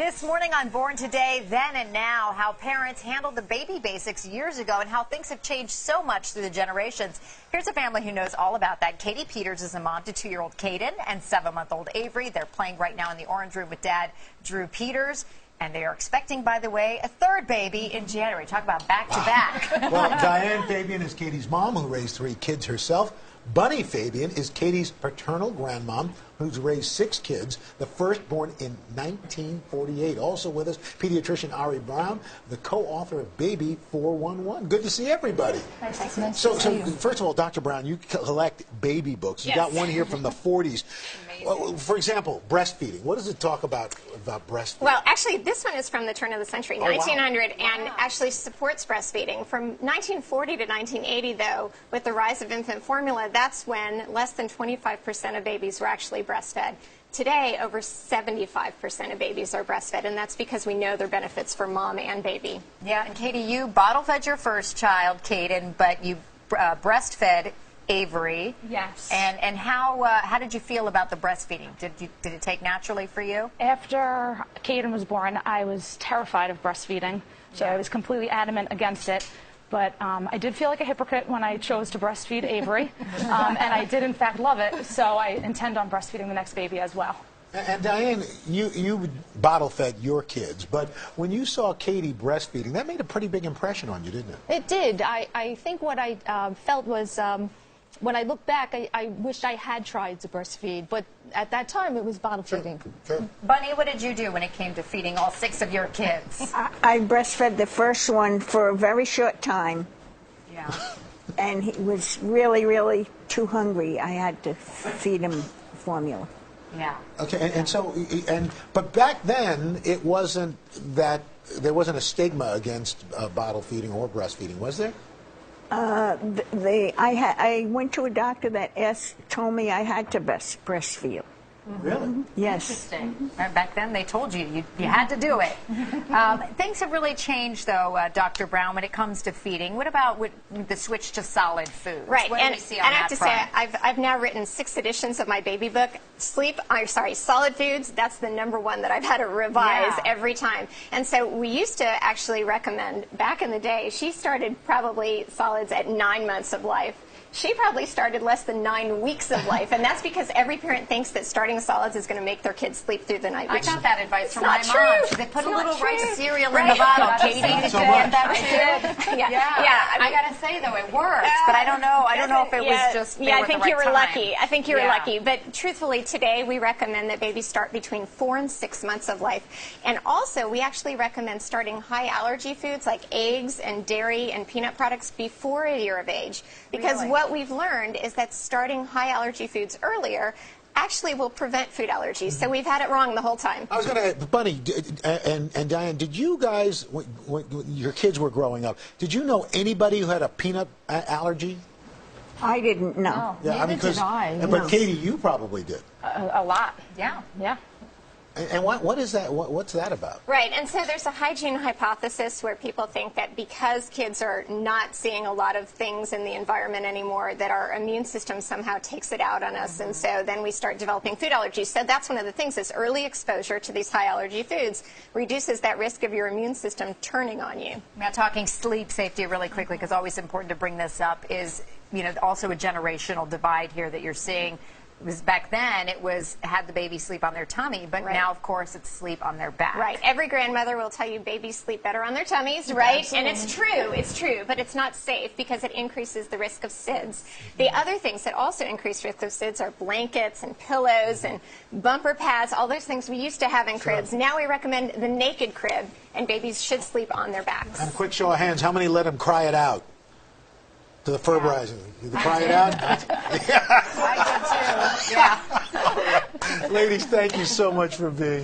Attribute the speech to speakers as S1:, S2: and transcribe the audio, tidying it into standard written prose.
S1: This morning on Born Today, Then and Now, how parents handled the baby basics years ago and how things have changed so much through the generations. Here's a family who knows all about that. Katie Peters is a mom to 2-year-old Caden and 7-month-old Avery. They're playing right now in the orange room with Dad, Drew Peters. And they are expecting, by the way, a third baby in January. Talk about back-to-back.
S2: Well, Diane Fabian is Katie's mom, who raised 3 kids herself. Bunny Fabian is Katie's paternal grandmom, who's raised 6 kids, the first born in 1948. Also with us, pediatrician Ari Brown, the co-author of Baby 411. Good to see everybody.
S3: Nice
S2: So,
S3: to see you.
S2: first of all, Dr. Brown, you collect baby books. You
S3: Yes.
S2: got one here from the 40s.
S1: Amazing.
S2: For example, breastfeeding. What does it talk about breastfeeding?
S3: Well, actually, this one is from the turn of the century,
S2: wow.
S3: 1900, and actually supports breastfeeding. From 1940 to 1980, though, with the rise of infant formula, that's when less than 25% of babies were actually breastfed. Today, over 75% of babies are breastfed, and that's because we know their benefits for mom and baby.
S1: Yeah, and Katie, you bottle-fed your first child, Caden, but you breastfed Avery.
S4: Yes.
S1: And how did you feel about the breastfeeding? Did it take naturally for you?
S4: After Caden was born, I was terrified of breastfeeding, so I was completely adamant against it. But I did feel like a hypocrite when I chose to breastfeed Avery, and I did in fact love it, so I intend on breastfeeding the next baby as well.
S2: And Diane, you bottle-fed your kids, but when you saw Katie breastfeeding, that made a pretty big impression on you, didn't it?
S5: It did. I think what I felt was, when I look back, I wished I had tried to breastfeed, but at that time it was bottle feeding.
S2: Sure.
S1: Bunny, what did you do when it came to feeding all 6 of your kids?
S6: I breastfed the first one for a very short time,
S1: Yeah.
S6: and he was really, really too hungry. I had to feed him formula.
S1: Yeah.
S2: Okay, but back then it wasn't that there wasn't a stigma against bottle feeding or breastfeeding, was there?
S6: I went to a doctor that told me I had to breastfeed.
S2: Really?
S6: Yes.
S1: Interesting. Back then, they told you had to do it. Things have really changed, though, Dr. Brown, when it comes to feeding. What about the switch to solid foods?
S3: Right,
S1: What do
S3: and
S1: we see on
S3: I
S1: that
S3: have to
S1: front?
S3: say, I've now written 6 editions of my baby book. Solid foods, that's the #1 that I've had to revise every time. And so we used to actually recommend, back in the day, she started probably solids at 9 months of life. She probably started less than 9 weeks of life, and that's because every parent thinks that starting solids is going to make their kids sleep through the night.
S1: I got that advice from my
S3: not
S1: mom.
S3: true.
S1: They put
S3: It's
S1: a
S3: not
S1: little
S3: true.
S1: rice cereal in
S3: Right.
S1: the bottle. Katie, did you
S2: so
S1: get
S2: much.
S1: that too?
S3: Yeah.
S1: I gotta say though, it works, but I don't know if it was just they were
S3: I think
S1: at the
S3: you
S1: right
S3: were
S1: time.
S3: lucky. I think you were
S1: Yeah.
S3: lucky. But truthfully, today we recommend that babies start between 4 and 6 months of life. And also, we actually recommend starting high allergy foods like eggs and dairy and peanut products before a year of age. Because
S1: Really?
S3: what we've learned is that starting high allergy foods earlier actually will prevent food allergies. So we've had it wrong the whole time.
S2: I was going to, Bunny and Diane, did you guys, when your kids were growing up, did you know anybody who had a peanut allergy?
S6: I didn't know.
S2: Yeah,
S5: Neither did I.
S2: But Katie, you probably did.
S4: A lot.
S1: Yeah.
S4: Yeah.
S2: And what is that? What's that about?
S3: Right, and so there's a hygiene hypothesis where people think that because kids are not seeing a lot of things in the environment anymore, that our immune system somehow takes it out on us, and so then we start developing food allergies. So that's one of the things, is early exposure to these high allergy foods reduces that risk of your immune system turning on you.
S1: Now, talking sleep safety really quickly, because always important to bring this up, is also a generational divide here that you're seeing. It was back then, it was had the baby sleep on their tummy, but now, of course, it's sleep on their back.
S3: Right. Every grandmother will tell you babies sleep better on their tummies, right?
S6: Absolutely.
S3: And it's true, but it's not safe because it increases the risk of SIDS. The other things that also increase risk of SIDS are blankets and pillows and bumper pads, all those things we used to have in cribs. Now we recommend the naked crib, and babies should sleep on their backs.
S2: And a quick show of hands, how many let him cry it out? To the Ferbrizing. You cry it out?
S1: I did too. Yeah.
S2: Ladies, thank you so much for being here.